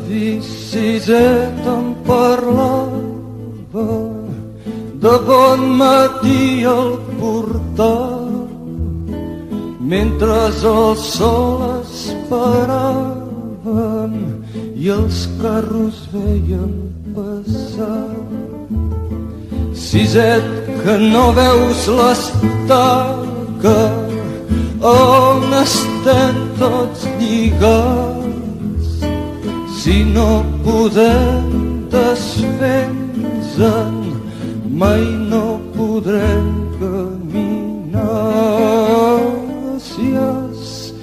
16 em parlava de bon matí al portal, mentre el sol esperaven i els carros veien passar. Siset, que no veus l'estaca on estem tots lligats, si no podem desfer-nos-en mai no podrem caminar. Si estirem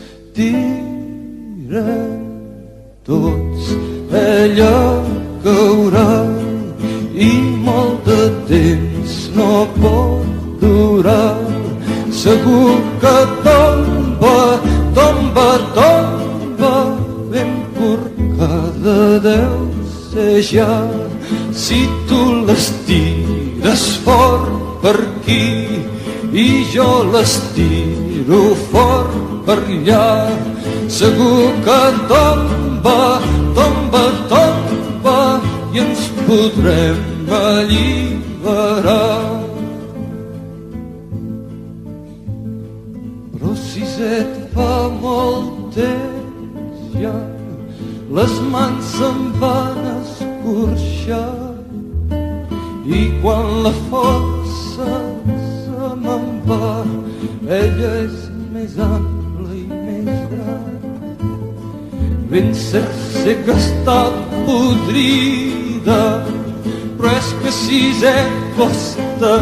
tots ella caurà i molt de temps no pot durar. Segur que tomba, tomba, tomba, ben corcada deu ser ja. Si tu l'estires fort per aquí i jo l'estiro fort per allà, segur que tomba, tomba, tomba i ens podrem alliberar. Però Siset, fa molt temps ja les mans se'm van escorxar i quan la força se me'n va, ella és més ampla i més gran. Ben cert sé que està podrida, però és que Siset costa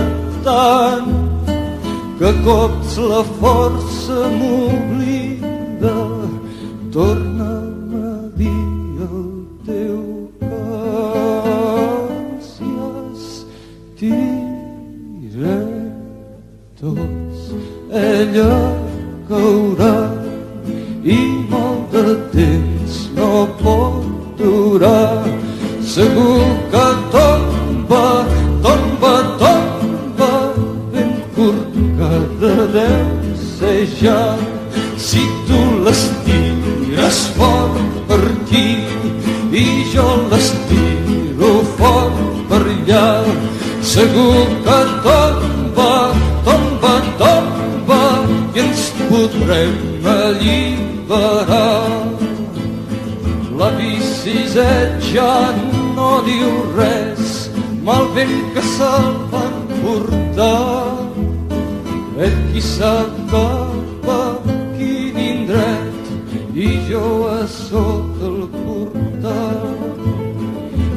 tant que cops la força m'oblida. Torna'm a dir el teu cas, si estirem tots ella caurà i molt de temps no pot durar. Segur que tomba, tomba, tomba, ben corcada deu ser ja. Si tu l'estires fort per aquí i jo l'estiro fort per allà, segur que tomba, tomba, tomba i ens podrem alliberar. L'avi Siset ja no diu res, mal vent que se'l van portar. Ell qui sap cap a quin indret i jo a sota el portal.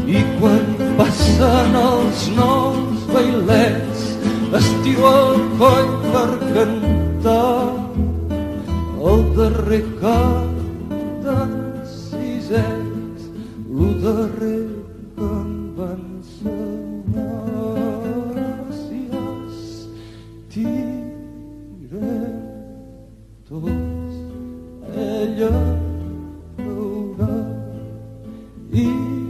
I quan passen els nous bailets estiro el coll per cantar el darrer cant d'en Siset, lo darrer que em va ensenyar. Si estirem tots ella caurà i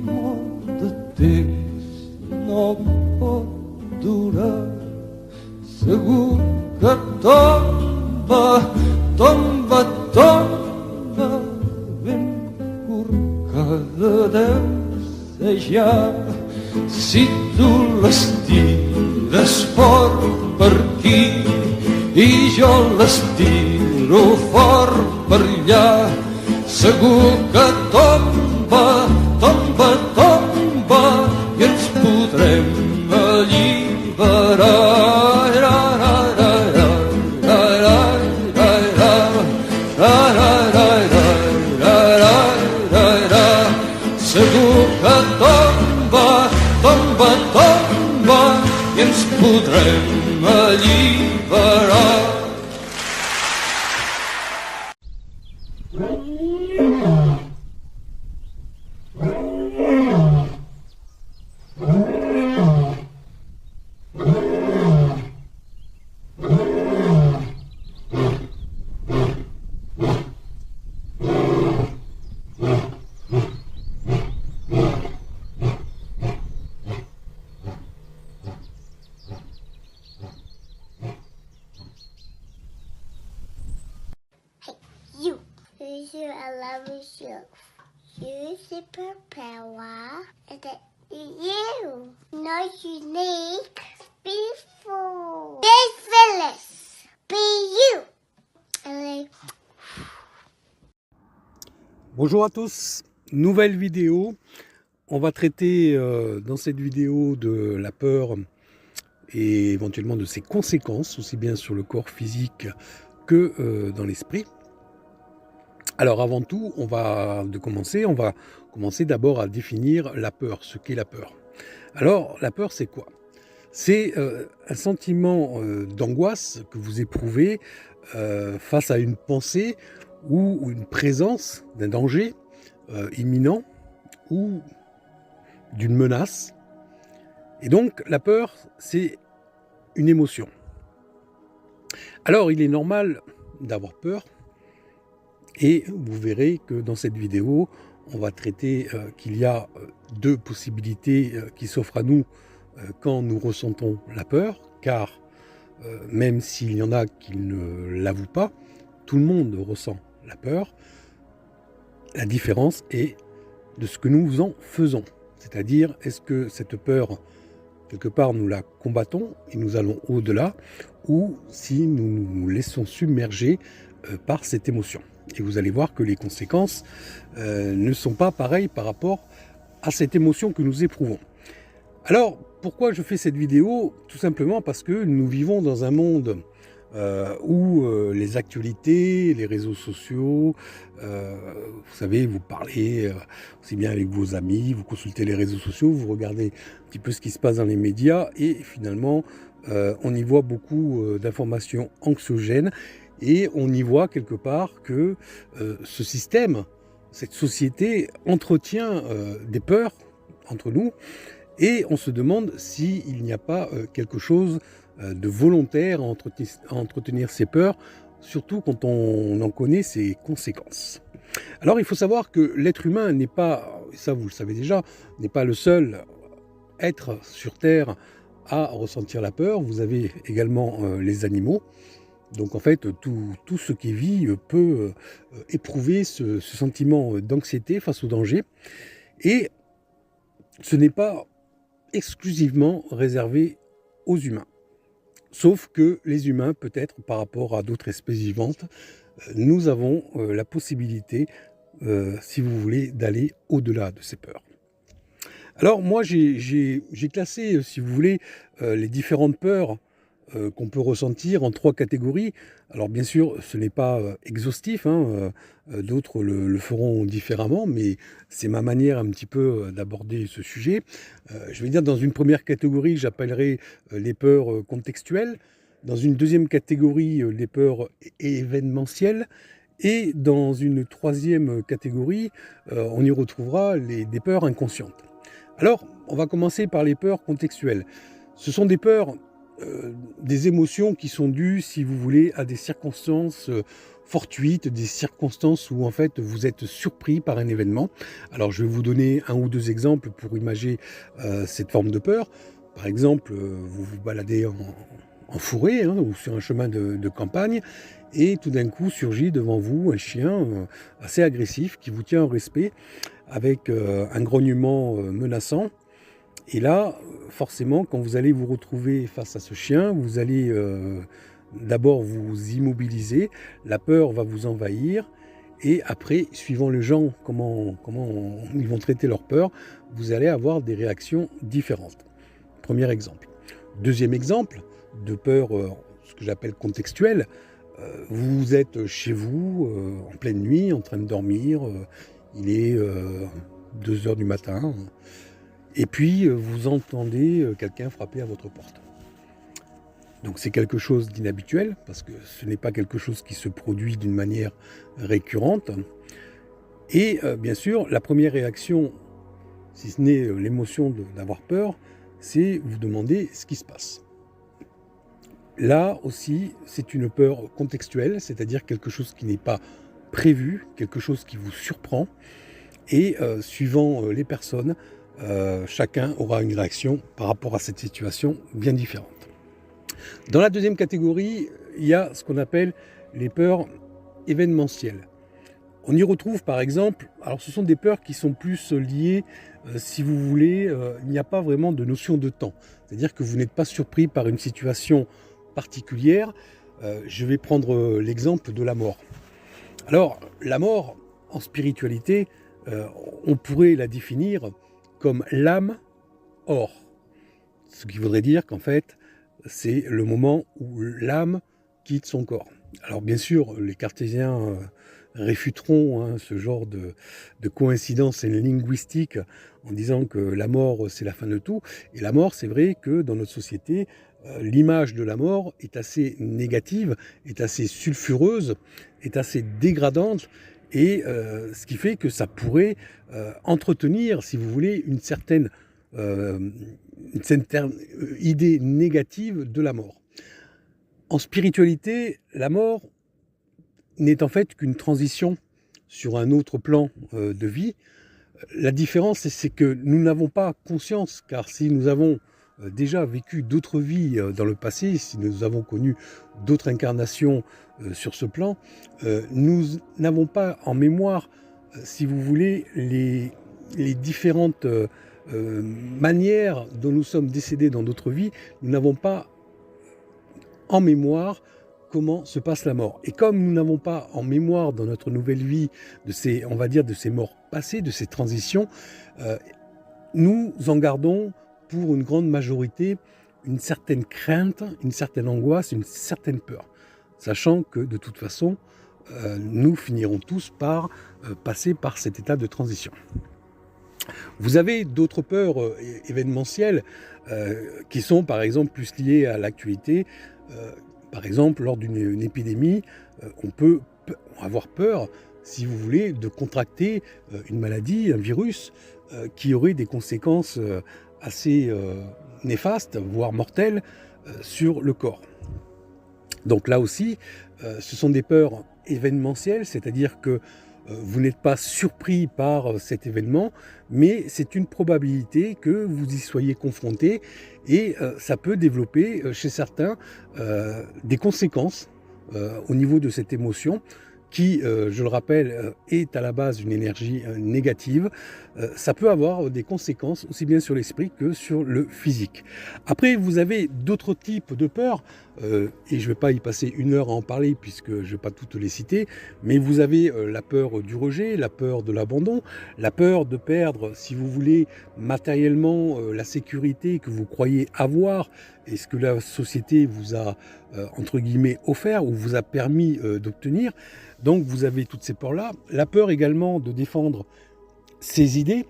molt de temps no pot durar. Segur que tomba, tomba, tomba, ben corcada deu ser ja. Si tu l'estires fort per aquí i jo l'estiro fort per allà, segur que tomba, tomba, tomba i ens podrem alliberar. Segur que tomba, tomba, tomba i ens podrem alliberar. You. I love you. You superpower that you not unique, beautiful, fearless, be you. Allez. Bonjour à tous, nouvelle vidéo. On va traiter dans cette vidéo de la peur et éventuellement de ses conséquences, aussi bien sur le corps physique que dans l'esprit. Alors avant tout, on va commencer d'abord à définir la peur, ce qu'est la peur. Alors la peur, c'est quoi? C'est un sentiment d'angoisse que vous éprouvez face à une pensée ou une présence d'un danger imminent ou d'une menace. Et donc la peur, c'est une émotion. Alors il est normal d'avoir peur et vous verrez que dans cette vidéo, on va traiter qu'il y a deux possibilités qui s'offrent à nous quand nous ressentons la peur, car même s'il y en a qui ne l'avouent pas, tout le monde ressent la peur. La différence est de ce que nous en faisons. C'est-à-dire, est-ce que cette peur, quelque part, nous la combattons et nous allons au-delà, ou si nous nous laissons submerger par cette émotion. Et vous allez voir que les conséquences ne sont pas pareilles par rapport à cette émotion que nous éprouvons. Alors, pourquoi je fais cette vidéo? Tout simplement parce que nous vivons dans un monde où les actualités, les réseaux sociaux, vous savez, vous parlez aussi bien avec vos amis, vous consultez les réseaux sociaux, vous regardez un petit peu ce qui se passe dans les médias et finalement, on y voit beaucoup d'informations anxiogènes et on y voit quelque part que ce système, cette société entretient des peurs entre nous. Et on se demande s'il n'y a pas quelque chose de volontaire à entretenir ces peurs, surtout quand on en connaît ses conséquences. Alors il faut savoir que l'être humain n'est pas, ça vous le savez déjà, n'est pas le seul être sur Terre à ressentir la peur. Vous avez également les animaux. Donc en fait, tout ce qui vit peut éprouver ce sentiment d'anxiété face au danger. Et ce n'est pas exclusivement réservé aux humains. Sauf que les humains, peut-être par rapport à d'autres espèces vivantes, nous avons la possibilité, si vous voulez, d'aller au-delà de ces peurs. Alors moi, j'ai classé, si vous voulez, les différentes peurs qu'on peut ressentir en trois catégories. Alors bien sûr, ce n'est pas exhaustif, hein, d'autres le feront différemment, mais c'est ma manière un petit peu d'aborder ce sujet. Je vais dire, dans une première catégorie, j'appellerai les peurs contextuelles, dans une deuxième catégorie, les peurs événementielles, et dans une troisième catégorie, on y retrouvera des peurs inconscientes. Alors, on va commencer par les peurs contextuelles. Ce sont des peurs des émotions qui sont dues, si vous voulez, à des circonstances fortuites, des circonstances où en fait vous êtes surpris par un événement. Alors je vais vous donner un ou deux exemples pour imager cette forme de peur. Par exemple, vous vous baladez en forêt ou sur un chemin de campagne et tout d'un coup surgit devant vous un chien assez agressif qui vous tient en respect avec un grognement menaçant. Et là, forcément, quand vous allez vous retrouver face à ce chien, vous allez d'abord vous immobiliser, la peur va vous envahir, et après, suivant les gens, comment ils vont traiter leur peur, vous allez avoir des réactions différentes. Premier exemple. Deuxième exemple de peur, ce que j'appelle contextuelle, vous êtes chez vous, en pleine nuit, en train de dormir, il est 2 heures du matin, et puis vous entendez quelqu'un frapper à votre porte. Donc c'est quelque chose d'inhabituel, parce que ce n'est pas quelque chose qui se produit d'une manière récurrente. Et bien sûr, la première réaction, si ce n'est l'émotion d'avoir peur, c'est vous demander ce qui se passe. Là aussi, c'est une peur contextuelle, c'est-à-dire quelque chose qui n'est pas prévu, quelque chose qui vous surprend. Et suivant les personnes, chacun aura une réaction par rapport à cette situation bien différente. Dans la deuxième catégorie, il y a ce qu'on appelle les peurs événementielles. On y retrouve par exemple, alors ce sont des peurs qui sont plus liées, si vous voulez, il n'y a pas vraiment de notion de temps. C'est-à-dire que vous n'êtes pas surpris par une situation particulière. Je vais prendre l'exemple de la mort. Alors, la mort, en spiritualité, on pourrait la définir comme l'âme hors. Ce qui voudrait dire qu'en fait, c'est le moment où l'âme quitte son corps. Alors bien sûr, les cartésiens réfuteront ce genre de coïncidence linguistique en disant que la mort, c'est la fin de tout. Et la mort, c'est vrai que dans notre société, l'image de la mort est assez négative, est assez sulfureuse, est assez dégradante, et ce qui fait que ça pourrait entretenir, si vous voulez, une certaine idée négative de la mort. En spiritualité, la mort n'est en fait qu'une transition sur un autre plan de vie. La différence, c'est que nous n'avons pas conscience, car si nous avons déjà vécu d'autres vies dans le passé, si nous avons connu d'autres incarnations sur ce plan, nous n'avons pas en mémoire, si vous voulez, les différentes manières dont nous sommes décédés dans d'autres vies. Nous n'avons pas en mémoire comment se passe la mort. Et comme nous n'avons pas en mémoire dans notre nouvelle vie de ces, on va dire, de ces morts passées, de ces transitions, nous en gardons pour une grande majorité une certaine crainte, une certaine angoisse, une certaine peur, sachant que de toute façon, nous finirons tous par passer par cet état de transition. Vous avez d'autres peurs événementielles qui sont par exemple plus liées à l'actualité. Par exemple, lors d'une épidémie, on peut avoir peur, si vous voulez, de contracter une maladie, un virus, qui aurait des conséquences assez néfastes, voire mortelles, sur le corps. Donc là aussi, ce sont des peurs événementielles, c'est-à-dire que vous n'êtes pas surpris par cet événement, mais c'est une probabilité que vous y soyez confronté, et ça peut développer chez certains des conséquences au niveau de cette émotion qui, je le rappelle, est à la base une énergie négative. Ça peut avoir des conséquences aussi bien sur l'esprit que sur le physique. Après, vous avez d'autres types de peurs, et je ne vais pas y passer une heure à en parler puisque je ne vais pas toutes les citer, mais vous avez la peur du rejet, la peur de l'abandon, la peur de perdre, si vous voulez, matériellement la sécurité que vous croyez avoir et ce que la société vous a, entre guillemets, offert ou vous a permis d'obtenir. Donc vous avez toutes ces peurs-là. La peur également de défendre ses idées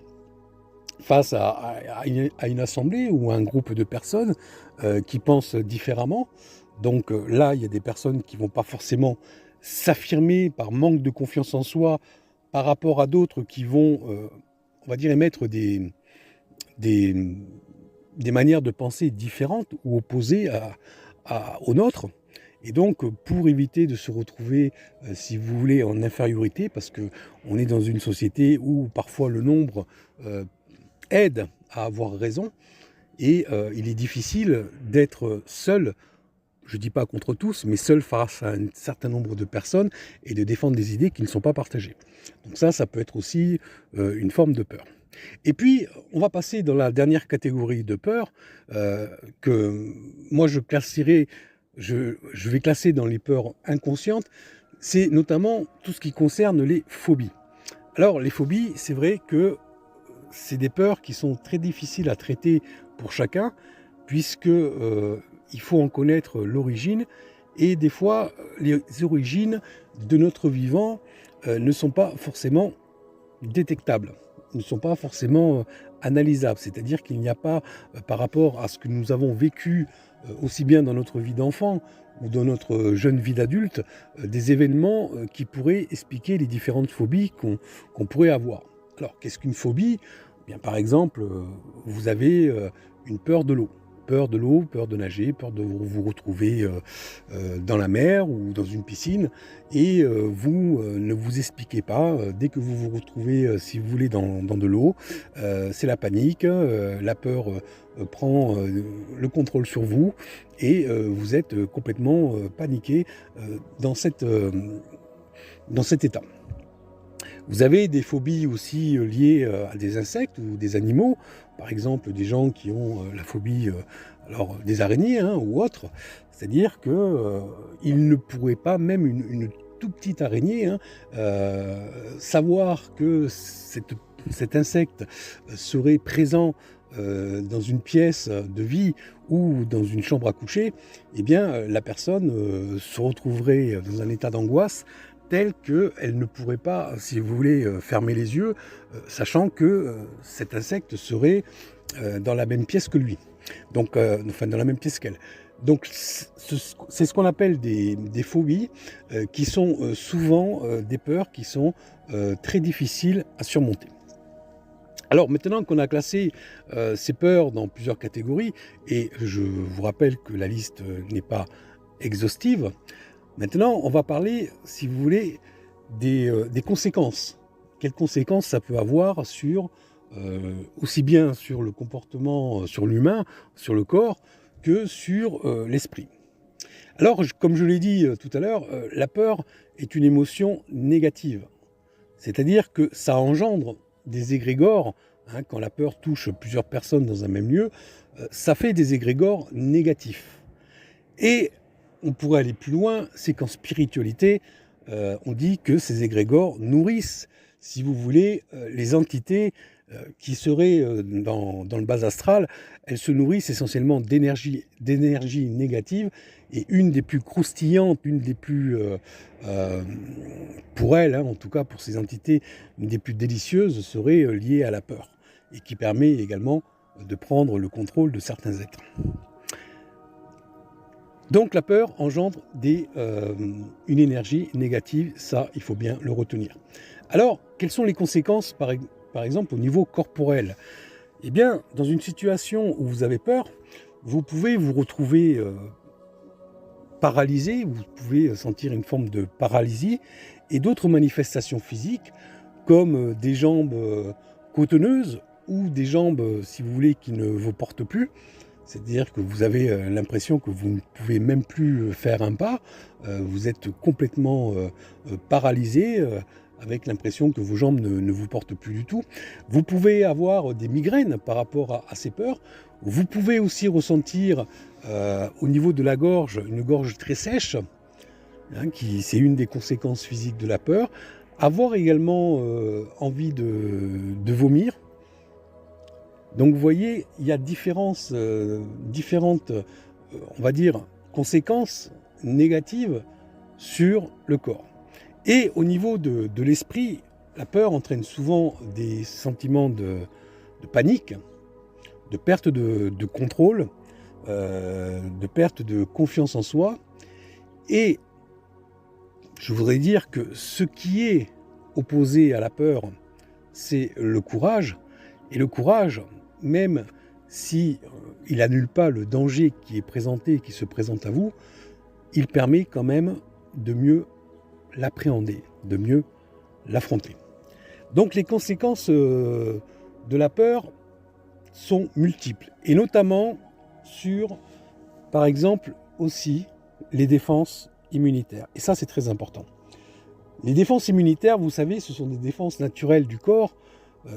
face à une assemblée ou à un groupe de personnes qui pensent différemment. Donc là, il y a des personnes qui ne vont pas forcément s'affirmer par manque de confiance en soi par rapport à d'autres qui vont, on va dire, émettre des manières de penser différentes ou opposées aux nôtres. Et donc, pour éviter de se retrouver, si vous voulez, en infériorité, parce qu'on est dans une société où parfois le nombre aide à avoir raison, et il est difficile d'être seul, je ne dis pas contre tous, mais seul face à un certain nombre de personnes, et de défendre des idées qui ne sont pas partagées. Donc ça peut être aussi une forme de peur. Et puis, on va passer dans la dernière catégorie de peur, que moi je classerai... Je vais classer dans les peurs inconscientes, c'est notamment tout ce qui concerne les phobies. Alors les phobies, c'est vrai que c'est des peurs qui sont très difficiles à traiter pour chacun, puisque il faut en connaître l'origine, et des fois les origines de notre vivant ne sont pas forcément détectables, ne sont pas forcément analysables, c'est-à-dire qu'il n'y a pas, par rapport à ce que nous avons vécu aussi bien dans notre vie d'enfant ou dans notre jeune vie d'adulte, des événements qui pourraient expliquer les différentes phobies qu'on pourrait avoir. Alors, qu'est-ce qu'une phobie ? Bien, par exemple, vous avez une peur de l'eau. Peur de l'eau, peur de nager, peur de vous retrouver dans la mer ou dans une piscine, et vous ne vous expliquez pas, dès que vous vous retrouvez, si vous voulez, dans de l'eau, c'est la panique, la peur prend le contrôle sur vous, et vous êtes complètement paniqué dans cet état. Vous avez des phobies aussi liées à des insectes ou des animaux, par exemple des gens qui ont la phobie alors, des araignées hein, ou autres, c'est-à-dire qu'ils ne pourraient pas, même une toute petite araignée, hein, savoir que cet insecte serait présent dans une pièce de vie ou dans une chambre à coucher, eh bien la personne se retrouverait dans un état d'angoisse tel qu'elle ne pourrait pas, si vous voulez, fermer les yeux, sachant que cet insecte serait dans la même pièce que lui, donc, enfin dans la même pièce qu'elle. Donc c'est ce qu'on appelle des phobies qui sont souvent des peurs qui sont très difficiles à surmonter. Alors maintenant qu'on a classé ces peurs dans plusieurs catégories, et je vous rappelle que la liste n'est pas exhaustive, maintenant on va parler, si vous voulez, des conséquences. Quelles conséquences ça peut avoir sur, aussi bien sur le comportement, sur l'humain, sur le corps, que sur l'esprit. Alors, comme je l'ai dit tout à l'heure, la peur est une émotion négative. C'est-à-dire que ça engendre des égrégores, hein, quand la peur touche plusieurs personnes dans un même lieu, ça fait des égrégores négatifs. Et on pourrait aller plus loin, c'est qu'en spiritualité, on dit que ces égrégores nourrissent, si vous voulez, les entités qui seraient dans le bas astral. Elles se nourrissent essentiellement d'énergie négative, et une des plus croustillantes, une des plus, pour elles, hein, en tout cas pour ces entités, une des plus délicieuses serait liée à la peur, et qui permet également de prendre le contrôle de certains êtres. Donc la peur engendre une énergie négative, ça il faut bien le retenir. Alors, quelles sont les conséquences par exemple au niveau corporel? Eh bien, dans une situation où vous avez peur, vous pouvez vous retrouver paralysé, vous pouvez sentir une forme de paralysie, et d'autres manifestations physiques comme des jambes cotonneuses ou des jambes, si vous voulez, qui ne vous portent plus. C'est-à-dire que vous avez l'impression que vous ne pouvez même plus faire un pas, vous êtes complètement paralysé, avec l'impression que vos jambes ne vous portent plus du tout. Vous pouvez avoir des migraines par rapport à ces peurs. Vous pouvez aussi ressentir au niveau de la gorge, une gorge très sèche, hein, c'est une des conséquences physiques de la peur. Avoir également envie de vomir. Donc vous voyez, il y a différentes, on va dire, conséquences négatives sur le corps. Et au niveau de l'esprit, la peur entraîne souvent des sentiments de panique, de perte de contrôle, de perte de confiance en soi. Et je voudrais dire que ce qui est opposé à la peur, c'est le courage. Et le courage, même si il annule pas le danger qui est présenté, qui se présente à vous, il permet quand même de mieux l'appréhender, de mieux l'affronter. Donc les conséquences de la peur sont multiples, et notamment sur, par exemple, aussi les défenses immunitaires. Et ça, c'est très important. Les défenses immunitaires, vous savez, ce sont des défenses naturelles du corps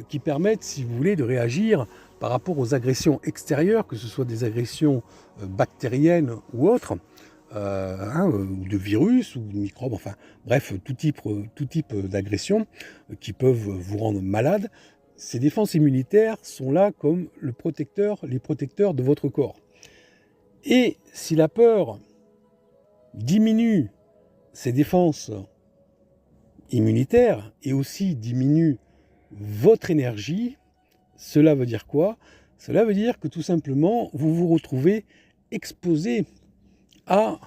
qui permettent, si vous voulez, de réagir par rapport aux agressions extérieures, que ce soit des agressions bactériennes ou autres, ou de virus ou de microbes, enfin bref, tout type d'agressions qui peuvent vous rendre malade. Ces défenses immunitaires sont là comme les protecteurs de votre corps. Et si la peur diminue ces défenses immunitaires et aussi diminue votre énergie, cela veut dire quoi? Cela veut dire que tout simplement, vous vous retrouvez exposé à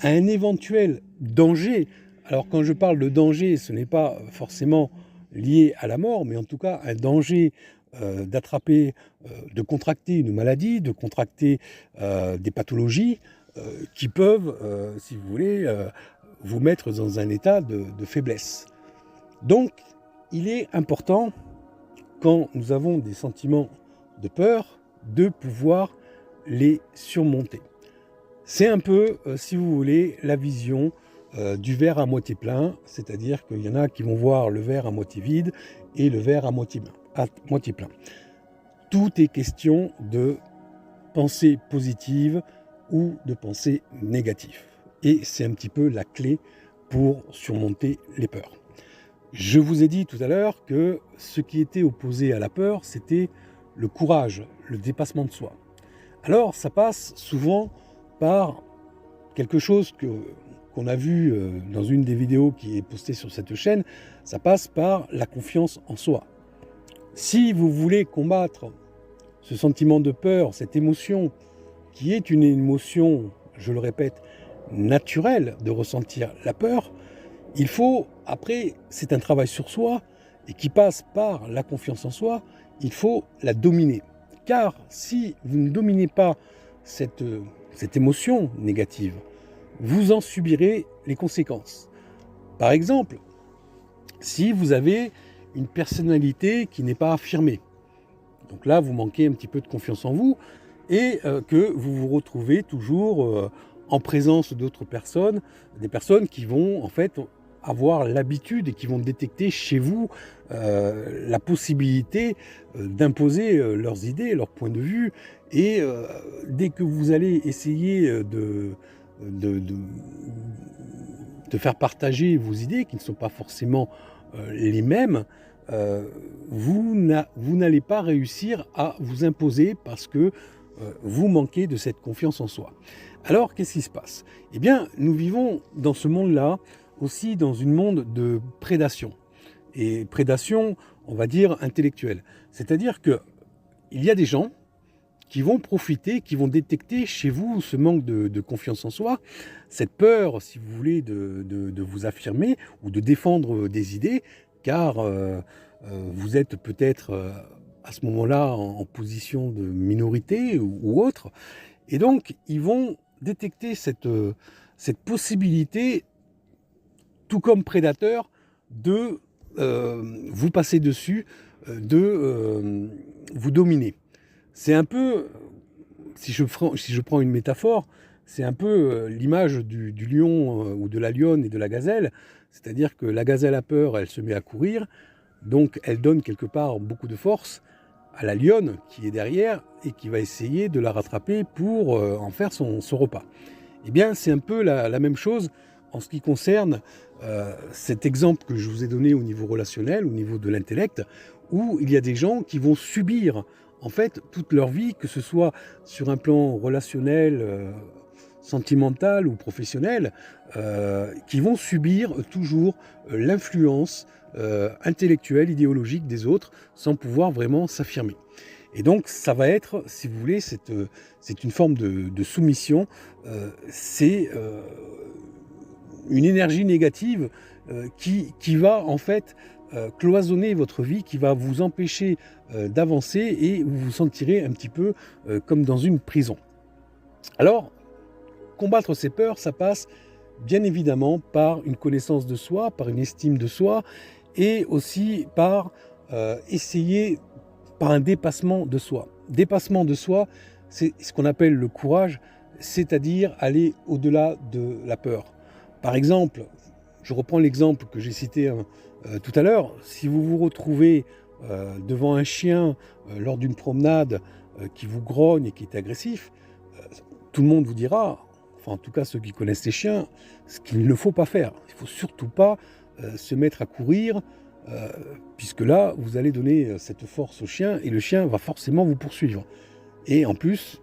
un éventuel danger. Alors quand je parle de danger, ce n'est pas forcément lié à la mort, mais en tout cas un danger d'attraper, de contracter une maladie, de contracter des pathologies qui peuvent, si vous voulez, vous mettre dans un état de faiblesse. Donc, il est important, quand nous avons des sentiments de peur, de pouvoir les surmonter. C'est un peu, si vous voulez, la vision du verre à moitié plein, c'est-à-dire qu'il y en a qui vont voir le verre à moitié vide et le verre à moitié plein. Tout est question de pensée positive ou de pensée négative. Et c'est un petit peu la clé pour surmonter les peurs. Je vous ai dit tout à l'heure que ce qui était opposé à la peur, c'était le courage, le dépassement de soi. Alors ça passe souvent par quelque chose qu'on a vu dans une des vidéos qui est postée sur cette chaîne, ça passe par la confiance en soi. Si vous voulez combattre ce sentiment de peur, cette émotion, qui est une émotion, je le répète, naturelle de ressentir la peur, il faut, après, c'est un travail sur soi, et qui passe par la confiance en soi, il faut la dominer. Car si vous ne dominez pas cette émotion négative, vous en subirez les conséquences. Par exemple, si vous avez une personnalité qui n'est pas affirmée, donc là vous manquez un petit peu de confiance en vous et que vous vous retrouvez toujours en présence d'autres personnes, des personnes qui vont en fait avoir l'habitude et qui vont détecter chez vous la possibilité d'imposer leurs idées, leurs points de vue, et dès que vous allez essayer de faire partager vos idées qui ne sont pas forcément les mêmes, vous n'allez pas réussir à vous imposer parce que vous manquez de cette confiance en soi. Alors, qu'est-ce qui se passe? Eh bien, nous vivons dans ce monde-là aussi dans un monde de prédation. Et prédation, on va dire, intellectuelle. C'est-à-dire qu'il y a des gens qui vont profiter, qui vont détecter chez vous ce manque de confiance en soi, cette peur, si vous voulez, de vous affirmer ou de défendre des idées, car vous êtes peut-être à ce moment-là en position de minorité ou autre, et donc ils vont détecter cette possibilité, tout comme prédateur, de vous passer dessus, de vous dominer. C'est un peu, si je prends une métaphore, c'est un peu l'image du lion ou de la lionne et de la gazelle, c'est-à-dire que la gazelle a peur, elle se met à courir, donc elle donne quelque part beaucoup de force à la lionne qui est derrière et qui va essayer de la rattraper pour en faire son repas. Eh bien, c'est un peu la même chose en ce qui concerne cet exemple que je vous ai donné au niveau relationnel, au niveau de l'intellect, où il y a des gens qui vont subir en fait toute leur vie, que ce soit sur un plan relationnel, sentimental ou professionnel, qui vont subir toujours l'influence intellectuelle, idéologique des autres, sans pouvoir vraiment s'affirmer. Et donc ça va être, si vous voulez, c'est une forme de soumission, c'est une énergie négative qui va en fait cloisonner votre vie, qui va vous empêcher d'avancer et vous vous sentirez un petit peu comme dans une prison. Alors, combattre ces peurs, ça passe bien évidemment par une connaissance de soi, par une estime de soi, et aussi par essayer par un dépassement de soi. Dépassement de soi, c'est ce qu'on appelle le courage, c'est-à-dire aller au-delà de la peur. Par exemple, je reprends l'exemple que j'ai cité tout à l'heure, si vous vous retrouvez devant un chien lors d'une promenade qui vous grogne et qui est agressif, tout le monde vous dira, enfin en tout cas ceux qui connaissent les chiens, ce qu'il ne faut pas faire. Il ne faut surtout pas se mettre à courir, puisque là vous allez donner cette force au chien et le chien va forcément vous poursuivre. Et en plus,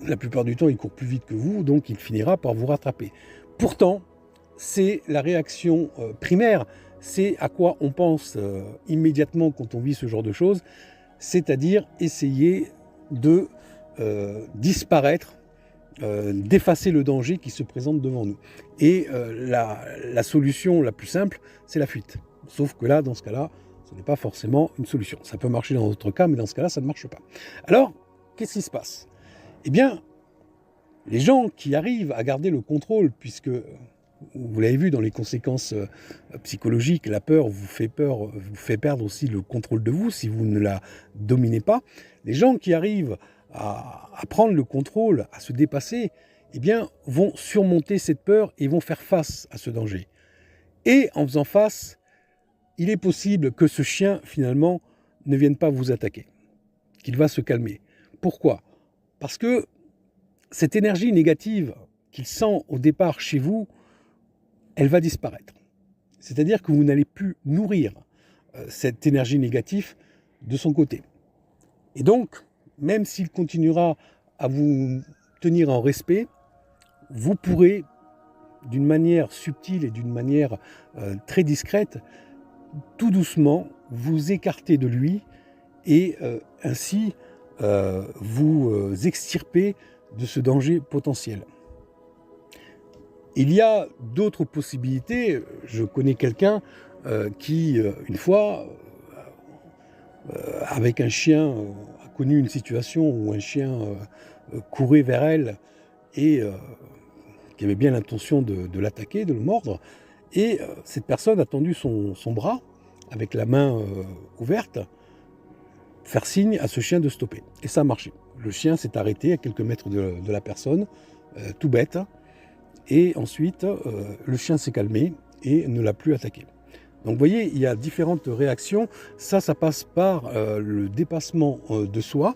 la plupart du temps il court plus vite que vous, donc il finira par vous rattraper. Pourtant, c'est la réaction primaire, c'est à quoi on pense immédiatement quand on vit ce genre de choses, c'est-à-dire essayer de disparaître, d'effacer le danger qui se présente devant nous. Et la solution la plus simple, c'est la fuite. Sauf que là, dans ce cas-là, ce n'est pas forcément une solution. Ça peut marcher dans d'autres cas, mais dans ce cas-là, ça ne marche pas. Alors, qu'est-ce qui se passe? Eh bien, les gens qui arrivent à garder le contrôle, puisque vous l'avez vu dans les conséquences psychologiques, la peur vous fait perdre aussi le contrôle de vous si vous ne la dominez pas. Les gens qui arrivent à prendre le contrôle, à se dépasser, eh bien, vont surmonter cette peur et vont faire face à ce danger. Et en faisant face, il est possible que ce chien, finalement, ne vienne pas vous attaquer, qu'il va se calmer. Pourquoi? Parce que cette énergie négative qu'il sent au départ chez vous, elle va disparaître. C'est-à-dire que vous n'allez plus nourrir cette énergie négative de son côté. Et donc, même s'il continuera à vous tenir en respect, vous pourrez, d'une manière subtile et d'une manière très discrète, tout doucement vous écarter de lui et ainsi vous extirper de ce danger potentiel. Il y a d'autres possibilités. Je connais quelqu'un qui, une fois, avec un chien, a connu une situation où un chien courait vers elle et qui avait bien l'intention de l'attaquer, de le mordre. Et cette personne a tendu son bras avec la main ouverte, faire signe à ce chien de stopper. Et ça a marché. Le chien s'est arrêté à quelques mètres de la personne, tout bête. Et ensuite, le chien s'est calmé et ne l'a plus attaqué. Donc vous voyez, il y a différentes réactions. Ça passe par le dépassement de soi.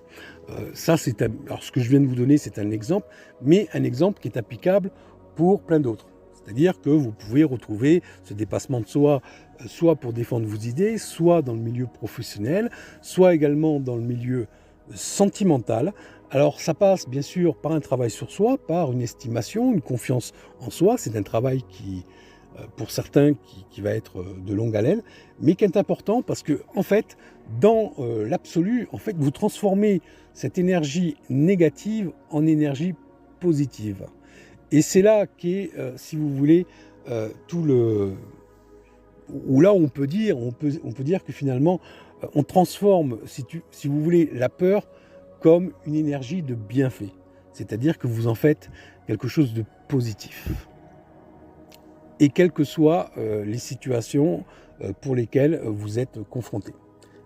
Ça, alors ce que je viens de vous donner, c'est un exemple, mais un exemple qui est applicable pour plein d'autres. C'est-à-dire que vous pouvez retrouver ce dépassement de soi, soit pour défendre vos idées, soit dans le milieu professionnel, soit également dans le milieu sentimental. Alors ça passe bien sûr par un travail sur soi, par une estimation, une confiance en soi. C'est un travail qui, pour certains, qui va être de longue haleine, mais qui est important parce que, en fait, dans l'absolu, en fait, vous transformez cette énergie négative en énergie positive. Et c'est là qu'est, si vous voulez, tout le... Où là, on peut dire que finalement, on transforme, si vous voulez, la peur comme une énergie de bienfait. C'est-à-dire que vous en faites quelque chose de positif. Et quelles que soient les situations pour lesquelles vous êtes confrontés.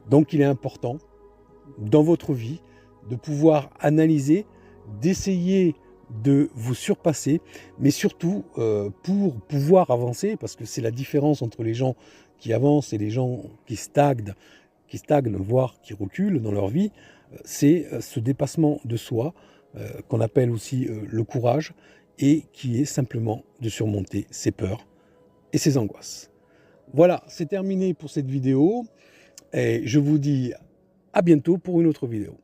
Donc il est important, dans votre vie, de pouvoir analyser, d'essayer de vous surpasser, mais surtout pour pouvoir avancer, parce que c'est la différence entre les gens qui avancent et les gens qui stagnent, voire qui reculent dans leur vie, c'est ce dépassement de soi, qu'on appelle aussi le courage, et qui est simplement de surmonter ses peurs et ses angoisses. Voilà, c'est terminé pour cette vidéo, et je vous dis à bientôt pour une autre vidéo.